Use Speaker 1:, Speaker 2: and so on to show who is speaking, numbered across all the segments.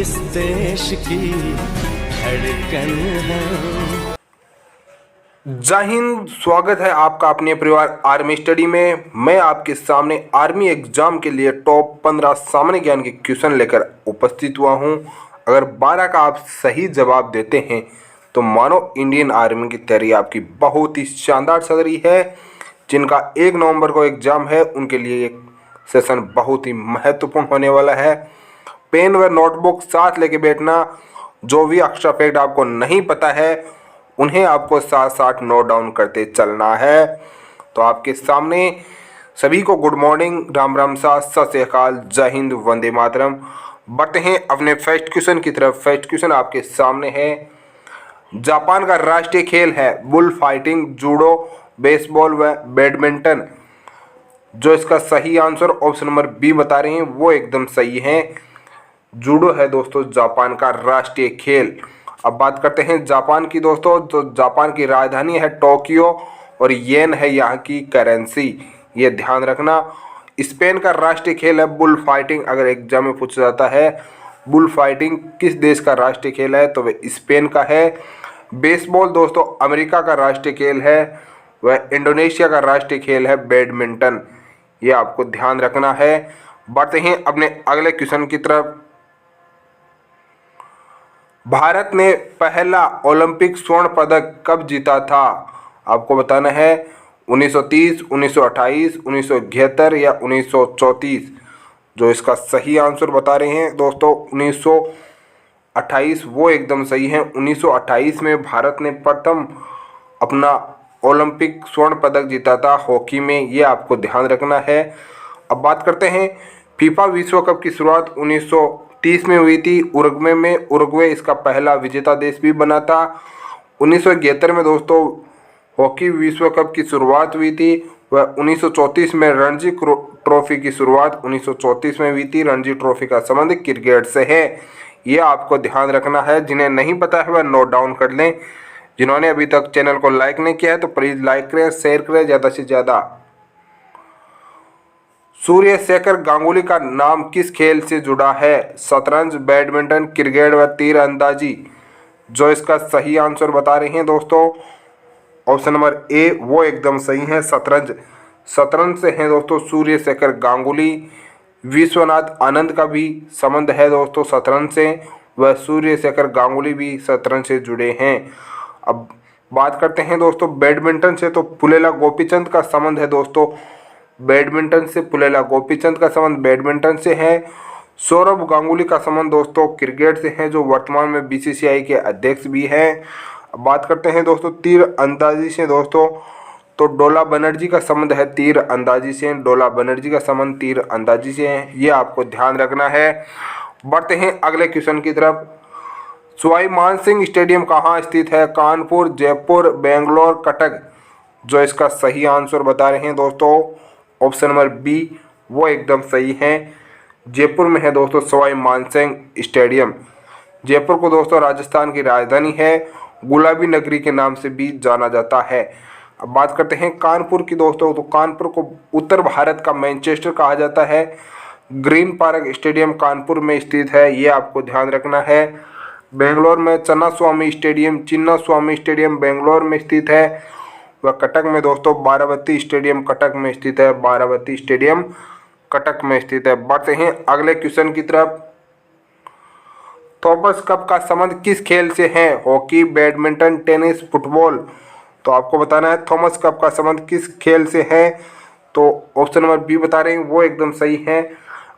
Speaker 1: इस देश की धड़कन है।
Speaker 2: जय हिंद। स्वागत है आपका अपने परिवार आर्मी स्टडी में। मैं आपके सामने आर्मी एग्जाम के लिए टॉप 15 सामान्य ज्ञान के क्वेश्चन लेकर उपस्थित हुआ हूं। अगर 12 का आप सही जवाब देते हैं तो मानो इंडियन आर्मी की तैयारी आपकी बहुत ही शानदार चल रही है। जिनका 1 नवंबर को एग्जाम है उनके लिए एक सेशन बहुत ही महत्वपूर्ण होने वाला है। पेन व नोटबुक साथ लेके बैठना। जो भी एक्स्ट्रा फैक्ट आपको नहीं पता है उन्हें आपको साथ साथ नोट डाउन करते चलना है। तो आपके सामने सभी को गुड मॉर्निंग, राम राम सा, सत श्री अकाल, जय हिंद, वंदे मातरम। बढ़ते हैं अपने फर्स्ट क्वेश्चन की तरफ। फर्स्ट क्वेश्चन आपके सामने है। जापान का राष्ट्रीय खेल है बुल फाइटिंग, जूडो, बेसबॉल व बैडमिंटन। जो इसका सही आंसर ऑप्शन नंबर बी बता रहे हैं वो एकदम सही है। जूडो है दोस्तों जापान का राष्ट्रीय खेल। अब बात करते हैं जापान की दोस्तों। तो जापान की राजधानी है टोक्यो और येन है यहाँ की करेंसी, ये ध्यान रखना। स्पेन का राष्ट्रीय खेल है बुल फाइटिंग। अगर एग्जाम में पूछा जाता है बुल फाइटिंग किस देश का राष्ट्रीय खेल है तो वह स्पेन का है। बेसबॉल दोस्तों अमेरिका का राष्ट्रीय खेल है, वह इंडोनेशिया का राष्ट्रीय खेल है बैडमिंटन, ये आपको ध्यान रखना है। बढ़ते हैं अपने अगले क्वेश्चन की तरफ। भारत ने पहला ओलंपिक स्वर्ण पदक कब जीता था? आपको बताना है 1930, 1928, 1971 या 1934। जो इसका सही आंसर बता रहे हैं दोस्तों 1928, वो एकदम सही है। 1928 में भारत ने प्रथम अपना ओलंपिक स्वर्ण पदक जीता था हॉकी में, ये आपको ध्यान रखना है। अब बात करते हैं फीफा विश्व कप की शुरुआत 1930 में हुई थी उरुग्वे में। उरुग्वे इसका पहला विजेता देश भी बना था। 1971 में दोस्तों हॉकी विश्व कप की शुरुआत हुई थी। वह 1934 में रणजी ट्रॉफी की शुरुआत 1934 में हुई थी। रणजी ट्रॉफी का संबंध क्रिकेट से है, ये आपको ध्यान रखना है। जिन्हें नहीं पता है वह नोट डाउन कर लें। जिन्होंने अभी तक चैनल को लाइक नहीं किया है तो प्लीज़ लाइक करें, शेयर करें ज़्यादा से ज़्यादा। सूर्य शेखर गांगुली का नाम किस खेल से जुड़ा है? शतरंज, बैडमिंटन, क्रिकेट व तीरंदाजी। जो इसका सही आंसर बता रहे हैं दोस्तों ऑप्शन नंबर ए, वो एकदम सही है शतरंज। शतरंज से हैं दोस्तों सूर्य शेखर गांगुली। विश्वनाथ आनंद का भी संबंध है दोस्तों शतरंज से, वह सूर्य शेखर गांगुली भी शतरंज से जुड़े हैं। अब बात करते हैं दोस्तों बैडमिंटन से। तो पुलेला गोपीचंद का संबंध है दोस्तों बैडमिंटन से, पुलेला गोपीचंद का संबंध बैडमिंटन से है। सौरभ गांगुली का संबंध दोस्तों क्रिकेट से है, जो वर्तमान में बीसीसीआई के अध्यक्ष भी हैं। अब बात करते हैं दोस्तों तीर अंदाजी से दोस्तों। तो डोला बनर्जी का संबंध है तीर अंदाजी से, डोला बनर्जी का संबंध तीर अंदाजी से है, ये आपको ध्यान रखना है। बढ़ते हैं अगले क्वेश्चन की तरफ। सवाई मानसिंह स्टेडियम कहाँ स्थित है? कानपुर, जयपुर, बेंगलोर, कटक। जो इसका सही आंसर बता रहे हैं दोस्तों ऑप्शन नंबर बी, वो एकदम सही है। जयपुर में है दोस्तों सवाई मानसिंह स्टेडियम। जयपुर को दोस्तों राजस्थान की राजधानी है, गुलाबी नगरी के नाम से भी जाना जाता है। अब बात करते हैं कानपुर की दोस्तों। तो कानपुर को उत्तर भारत का मैनचेस्टर कहा जाता है। ग्रीन पार्क स्टेडियम कानपुर में स्थित है, ये आपको ध्यान रखना है। बेंगलोर में चिन्नास्वामी स्टेडियम बेंगलोर में स्थित है। वह कटक में दोस्तों बारावती स्टेडियम कटक में स्थित है, बारावती स्टेडियम कटक में स्थित है। बढ़ते हैं अगले क्वेश्चन की तरफ। थॉमस कप का संबंध किस खेल से है? Hockey, badminton, tennis, football. तो आपको बताना है थॉमस कप का संबंध किस खेल से है। तो ऑप्शन नंबर बी बता रहे हैं, वो एकदम सही है।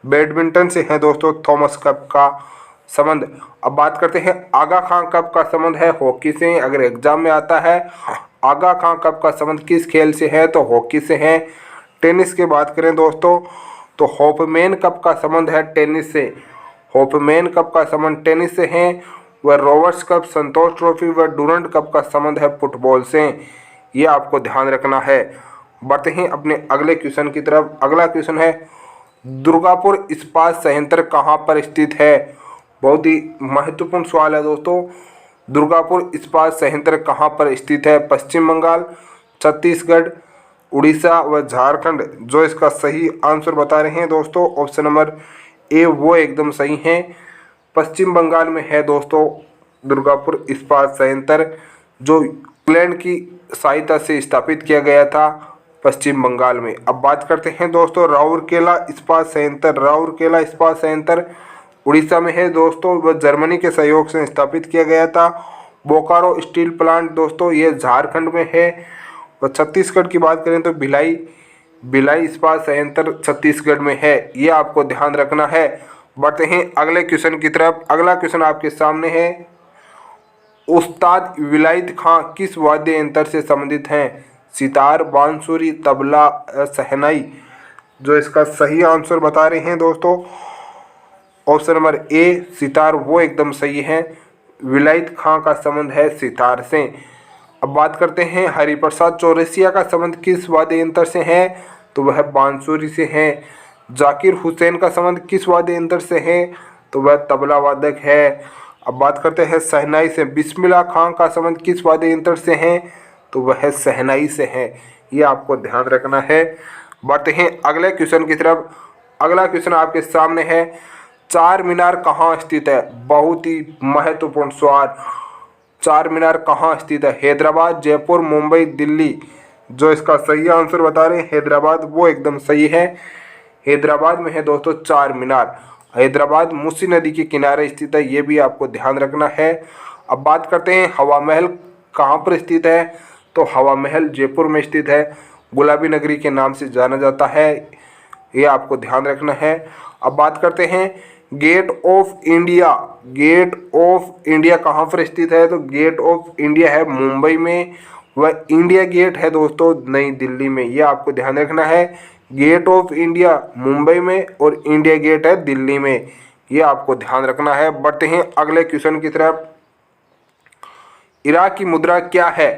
Speaker 2: बैडमिंटन से है दोस्तों थॉमस कप का संबंध। अब बात करते हैं आगा खां कप का संबंध है हॉकी से। अगर एग्जाम में आता है आगा खां कप का संबंध किस खेल से है तो हॉकी से है। टेनिस की बात करें दोस्तों तो होपमैन कप का संबंध है टेनिस से। होपमैन कप का संबंध टेनिस से है। वह रोवर्स कप, संतोष ट्रॉफी व डूरंट कप का संबंध है फुटबॉल से, ये आपको ध्यान रखना है। बढ़ते हैं अपने अगले क्वेश्चन की तरफ। अगला क्वेश्चन है दुर्गापुर इस्पात संयंत्र कहाँ पर स्थित है? बहुत ही महत्वपूर्ण सवाल है दोस्तों। दुर्गापुर इस्पात संयंत्र कहाँ पर स्थित है? पश्चिम बंगाल, छत्तीसगढ़, उड़ीसा व झारखंड। जो इसका सही आंसर बता रहे हैं दोस्तों ऑप्शन नंबर ए, वो एकदम सही है। पश्चिम बंगाल में है दोस्तों दुर्गापुर इस्पात संयंत्र, जो इंग्लैंड की सहायता से स्थापित किया गया था पश्चिम बंगाल में। अब बात करते हैं दोस्तों राउरकेला इस्पात संयंत्र। राउरकेला इस्पात संयंत्र उड़ीसा में है दोस्तों, वह जर्मनी के सहयोग से स्थापित किया गया था। बोकारो स्टील प्लांट दोस्तों ये झारखंड में है। और छत्तीसगढ़ की बात करें तो भिलाई इस्पात संयंत्र छत्तीसगढ़ में है, ये आपको ध्यान रखना है। बढ़ते हैं अगले क्वेश्चन की तरफ। अगला क्वेश्चन आपके सामने है, उस्ताद विलायत खां किस वाद्य यंत्र से संबंधित हैं? सितार, बांसुरी, तबला, शहनाई। जो इसका सही आंसर बता रहे हैं दोस्तों ऑप्शन नंबर ए सितार, वो एकदम सही है। विलायत खां का संबंध है सितार से। अब बात करते हैं हरिप्रसाद चौरसिया का संबंध किस वाद्य यंत्र से है? तो वह बांसुरी से है। जाकिर हुसैन का संबंध किस वाद्य यंत्र से है? तो वह तबला वादक है। अब बात करते हैं शहनाई से। बिस्मिल्लाह खां का संबंध किस वाद्य यंत्र से है? तो वह शहनाई से है, ये आपको ध्यान रखना है। बढ़ते हैं अगले क्वेश्चन की तरफ। अगला क्वेश्चन आपके सामने है, चार मीनार कहाँ स्थित है? बहुत ही महत्वपूर्ण सवाल। चार मीनार कहाँ स्थित है? हैदराबाद, जयपुर, मुंबई, दिल्ली। जो इसका सही आंसर बता रहे हैं हैदराबाद, वो एकदम सही है। हैदराबाद में है दोस्तों चार मीनार। हैदराबाद मूसी नदी के किनारे स्थित है, ये भी आपको ध्यान रखना है। अब बात करते हैं हवा महल कहाँ पर स्थित है? तो हवा महल जयपुर में स्थित है, गुलाबी नगरी के नाम से जाना जाता है, ये आपको ध्यान रखना है। अब बात करते हैं Gate of India. Gate of India कहाँ पर स्थित है? तो गेट ऑफ इंडिया है मुंबई में, वह इंडिया गेट है दोस्तों नई दिल्ली में, ये आपको ध्यान रखना है। गेट ऑफ इंडिया मुंबई में और इंडिया गेट है दिल्ली में, ये आपको ध्यान रखना है। बढ़ते हैं अगले क्वेश्चन की तरफ। इराक की मुद्रा क्या है?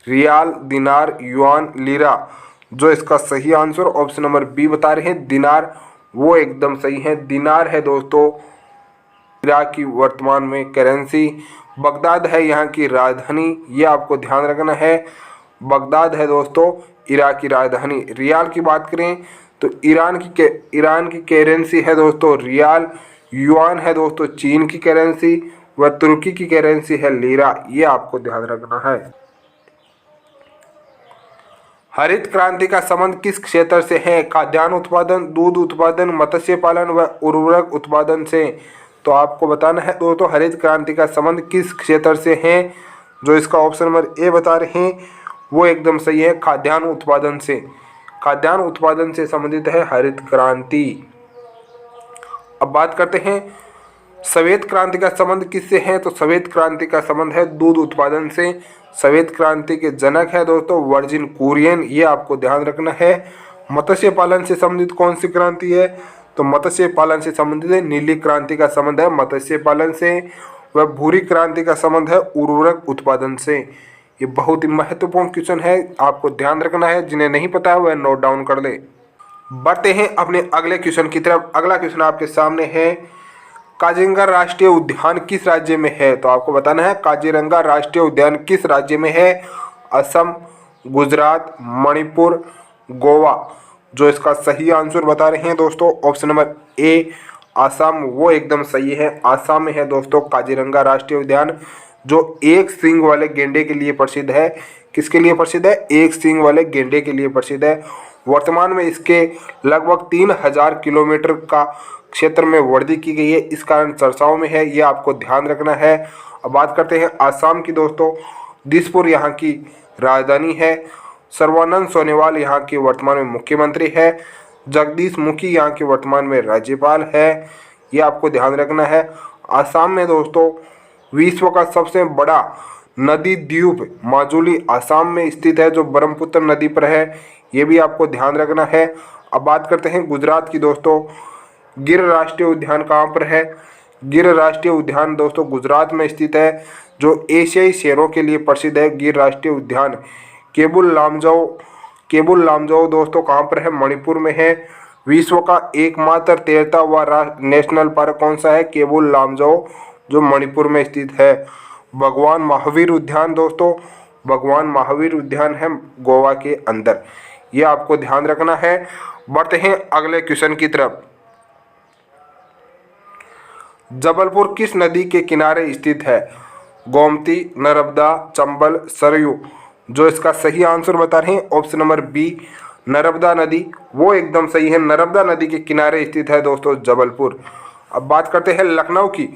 Speaker 2: रियाल, दिनार, युआन, लीरा। जो इसका सही आंसर ऑप्शन नंबर बी बता रहे हैं दिनार, वो एकदम सही है। दिनार है दोस्तों इराक की वर्तमान में करेंसी। बगदाद है यहाँ की राजधानी, ये आपको ध्यान रखना है। बगदाद है दोस्तों इराक की राजधानी। रियाल की बात करें तो ईरान की करेंसी है दोस्तों रियाल। युआन है दोस्तों चीन की करेंसी, व तुर्की की करेंसी है लीरा, ये आपको ध्यान रखना है। हरित क्रांति का संबंध किस क्षेत्र से है? खाद्यान्न उत्पादन, दूध उत्पादन, मत्स्य पालन व उर्वरक उत्पादन से। तो आपको बताना है दोस्तों हरित क्रांति का संबंध किस क्षेत्र से है? जो इसका ऑप्शन नंबर ए बता रहे हैं वो एकदम सही है, खाद्यान्न उत्पादन से। खाद्यान्न उत्पादन से संबंधित है हरित क्रांति। अब बात करते हैं श्वेत क्रांति का संबंध किससे है? तो श्वेत क्रांति का संबंध है दूध उत्पादन से। श्वेत क्रांति के जनक है दोस्तों वर्जिन कुरियन, ये आपको ध्यान रखना है। मत्स्य पालन से संबंधित कौन सी क्रांति है? तो मत्स्य पालन से संबंधित है नीली क्रांति का संबंध है मत्स्य पालन से। वह भूरी क्रांति का संबंध है उर्वरक उत्पादन से। ये बहुत ही महत्वपूर्ण क्वेश्चन है, आपको ध्यान रखना है। जिन्हें नहीं पता है वह नोट डाउन कर ले। बढ़ते हैं अपने अगले क्वेश्चन की तरफ। अगला क्वेश्चन आपके सामने है, काजीरंगा राष्ट्रीय उद्यान किस राज्य में है? तो आपको बताना है काजीरंगा राष्ट्रीय उद्यान किस राज्य में है? असम, गुजरात, मणिपुर, गोवा। जो इसका सही आंसर बता रहे हैं दोस्तों ऑप्शन नंबर ए आसाम, वो एकदम सही है। आसाम में है दोस्तों काजीरंगा राष्ट्रीय उद्यान, जो एक सींग वाले गेंडे के लिए प्रसिद्ध है। किसके लिए प्रसिद्ध है? एक सींग वाले गेंडे के लिए प्रसिद्ध है। वर्तमान में इसके लगभग 3000 किलोमीटर का क्षेत्र में वृद्धि की गई है, इस कारण चर्चाओं में है, ये आपको ध्यान रखना है। अब बात करते हैं आसाम की दोस्तों। दिसपुर यहाँ की राजधानी है। सर्बानंद सोनोवाल यहाँ के वर्तमान में मुख्यमंत्री है। जगदीश मुखी यहाँ के वर्तमान में राज्यपाल है, ये आपको ध्यान रखना है। आसाम में दोस्तों विश्व का सबसे बड़ा नदी द्वीप माजुली आसाम में स्थित है, जो ब्रह्मपुत्र नदी पर है, ये भी आपको ध्यान रखना है। अब बात करते हैं गुजरात की दोस्तों। गिर राष्ट्रीय उद्यान कहाँ पर है? गिर राष्ट्रीय उद्यान दोस्तों गुजरात में स्थित है, जो एशियाई शेरों के लिए प्रसिद्ध है। गिर राष्ट्रीय उद्यान केबुल लामजाओ दोस्तों कहाँ पर है? मणिपुर में है। विश्व का एकमात्र तैरता हुआ नेशनल पार्क कौन सा है? केबुल लामजाओ, जो मणिपुर में स्थित है। भगवान महावीर उद्यान दोस्तों, भगवान महावीर उद्यान है गोवा के अंदर, ये आपको ध्यान रखना है। बढ़ते हैं अगले क्वेश्चन की तरफ। जबलपुर किस नदी के किनारे स्थित है? गोमती, नर्मदा, चंबल, सरयू। जो इसका सही आंसर बता रहे हैं ऑप्शन नंबर बी, नर्मदा नदी, वो एकदम सही है। नर्मदा नदी के किनारे स्थित है दोस्तों जबलपुर। अब बात करते हैं लखनऊ की।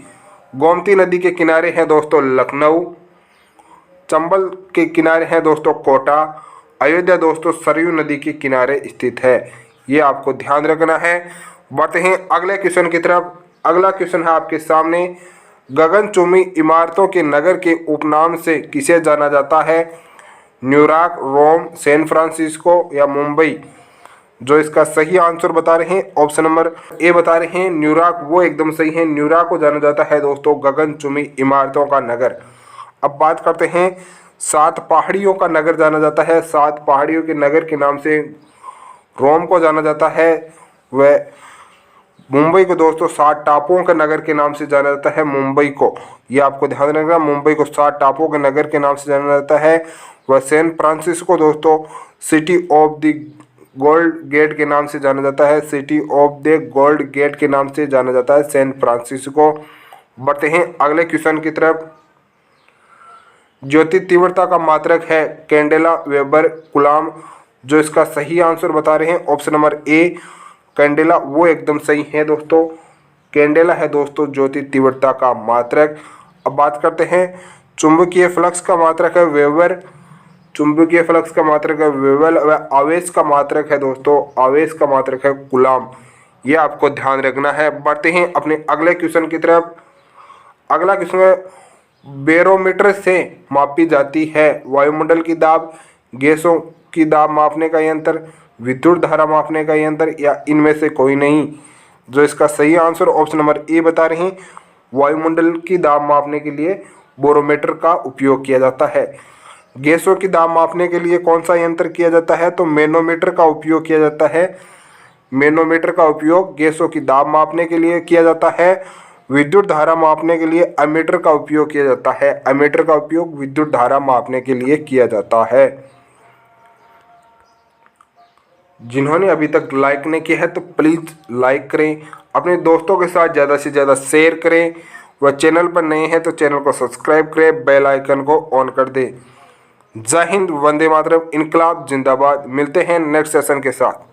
Speaker 2: गोमती नदी के किनारे है दोस्तों लखनऊ। चंबल के किनारे हैं दोस्तों कोटा। अयोध्या दोस्तों सरयू नदी के किनारे स्थित है। ये आपको ध्यान रखना है। बढ़ते हैं अगले क्वेश्चन की तरफ। अगला क्वेश्चन है आपके सामने, गगनचुंबी इमारतों के नगर के उपनाम से किसे जाना जाता है? न्यूयॉर्क, रोम, सैन फ्रांसिस्को या मुंबई। जो इसका सही आंसर बता रहे हैं ऑप्शन नंबर ए बता रहे हैं न्यूयॉर्क, वो एकदम सही है। न्यूयॉर्क को जाना जाता है दोस्तों गगनचुंबी इमारतों का नगर। अब बात करते हैं, 7 पहाड़ियों का नगर जाना जाता है। 7 पहाड़ियों के नगर के नाम से रोम को जाना जाता है। वह मुंबई को दोस्तों 7 टापुओं के नगर के नाम से जाना जाता है मुंबई को। ये आपको ध्यान रखना, मुंबई को 7 टापुओं के नगर के नाम से जाना जाता है। वह सैन फ्रांसिस्को दोस्तों city of the gold gate के नाम से जाना जाता है। City of the gold gate के नाम से जाना जाता है सैन फ्रांसिस्को। बढ़ते हैं अगले क्वेश्चन की तरफ। ज्योति तीव्रता का मात्रक है कैंडेला, वेबर, कूलॉम। जो इसका सही आंसर बता रहे हैं ऑप्शन नंबर ए, कैंडेला, वो एकदम सही है दोस्तों। कैंडेला है दोस्तों ज्योति तीव्रता का मात्रक। अब बात करते हैं, चुंबकीय फ्लक्स का मात्रक है वेबर। चुंबकीय फ्लक्स का मात्रक है वेबर। व आवेश का मात्रक है दोस्तों, आवेश का मात्रक है कूलॉम। ये आपको ध्यान रखना है। बढ़ते हैं अपने अगले क्वेश्चन की तरफ। अगला क्वेश्चन, बैरोमीटर से मापी जाती है वायुमंडल की दाब, गैसों की दाब मापने का यंत्र, विद्युत धारा मापने का यंत्र या इनमें से कोई नहीं। जो इसका सही आंसर ऑप्शन नंबर ए बता रहे हैं, वायुमंडल की दाब मापने के लिए बैरोमीटर का उपयोग किया जाता है। गैसों की दाब मापने के लिए कौन सा यंत्र किया जाता है? तो मैनोमीटर का उपयोग किया जाता है। मैनोमीटर का उपयोग गैसों की दाब मापने के लिए किया जाता है। विद्युत धारा मापने के लिए एमीटर का उपयोग किया जाता है। एमीटर का उपयोग विद्युत धारा मापने के लिए किया जाता है। जिन्होंने अभी तक लाइक नहीं किया है तो प्लीज़ लाइक करें, अपने दोस्तों के साथ ज़्यादा से ज़्यादा शेयर करें। वह चैनल पर नए हैं तो चैनल को सब्सक्राइब करें, बेल आइकन को ऑन कर दें। जय हिंद, वंदे मातरम, इनकलाब जिंदाबाद। मिलते हैं नेक्स्ट सेशन के साथ।